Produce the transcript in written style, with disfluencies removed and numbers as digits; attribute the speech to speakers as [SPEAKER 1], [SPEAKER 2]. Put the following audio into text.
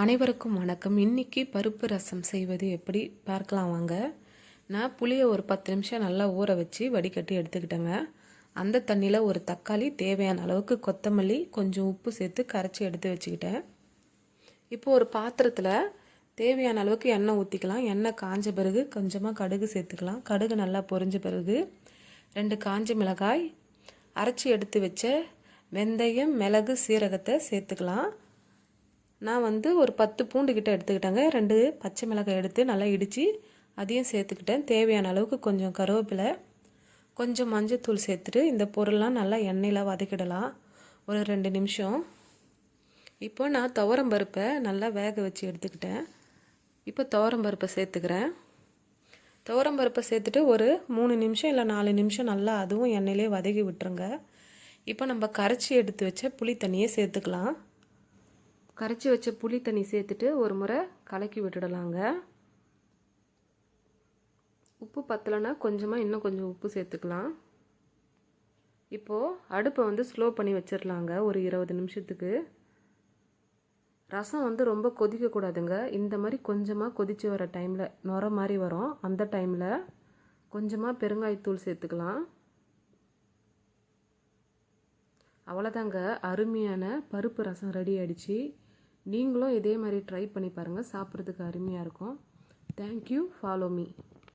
[SPEAKER 1] அனைவருக்கும் வணக்கம். இன்னைக்கு பருப்பு ரசம் செய்வது எப்படி பார்க்கலாம் வாங்க. நான் புளியை ஒரு 10 நிமிஷம் நல்லா ஊற வச்சு வடிகட்டி எடுத்துக்கிட்டேங்க. அந்த தண்ணியில் ஒரு தக்காளி, தேவையான அளவுக்கு கொத்தமல்லி, கொஞ்சம் உப்பு சேர்த்து கரைச்சி எடுத்து வச்சுக்கிட்டேன். இப்போ ஒரு பாத்திரத்தில் தேவையான அளவுக்கு எண்ணெய் ஊற்றிக்கலாம். எண்ணெய் காஞ்ச பிறகு கொஞ்சமாக கடுகு சேர்த்துக்கலாம். கடுகு நல்லா பொரிஞ்ச பிறகு 2 காஞ்ச மிளகாய், அரைச்சி எடுத்து வச்ச வெந்தயம், மிளகு, சீரகத்தை சேர்த்துக்கலாம். நான் ஒரு 10 பூண்டு கிட்ட எடுத்துக்கிட்டேங்க. 2 பச்சை மிளகாய் எடுத்து நல்லா இடித்து அதையும் சேர்த்துக்கிட்டேன். தேவையான அளவுக்கு கொஞ்சம் கருவேப்பிலை, கொஞ்சம் மஞ்சத்தூள் சேர்த்துட்டு இந்த பொருள்லாம் நல்லா எண்ணெயில் வதக்கிடலாம் ஒரு 2 நிமிஷம். இப்போ நான் துவரம் பருப்பை நல்லா வேக வச்சு எடுத்துக்கிட்டேன். இப்போ துவரம் பருப்பை சேர்த்துக்கிறேன். துவரம் பருப்பை சேர்த்துட்டு ஒரு 3 நிமிஷம் இல்லை 4 நிமிஷம் நல்லா அதுவும் எண்ணெயிலே வதக்கி விட்டுருங்க. இப்போ நம்ம கரைச்சி எடுத்து வச்ச புளி தண்ணியை சேர்த்துக்கலாம். கரைச்சி வச்ச புளி தண்ணி சேர்த்துட்டு ஒரு முறை கலக்கி விட்டுடலாங்க. உப்பு பத்தலைன்னா கொஞ்சமாக இன்னும் கொஞ்சம் உப்பு சேர்த்துக்கலாம். இப்போது அடுப்பை ஸ்லோ பண்ணி வச்சிடலாங்க ஒரு 20 நிமிஷத்துக்கு. ரசம் ரொம்ப கொதிக்கக்கூடாதுங்க. இந்த மாதிரி கொஞ்சமாக கொதித்து வர டைமில் நுர மாதிரி வரும். அந்த டைமில் கொஞ்சமாக பெருங்காயத்தூள் சேர்த்துக்கலாம். அவ்வளோதாங்க, அருமையான பருப்பு ரசம் ரெடி ஆகிடுச்சு. நீங்களும் இதே மாதிரி ட்ரை பண்ணி பாருங்கள். சாப்பிட்றதுக்கு அருமையாக இருக்கும். தேங்க்யூ. Follow me.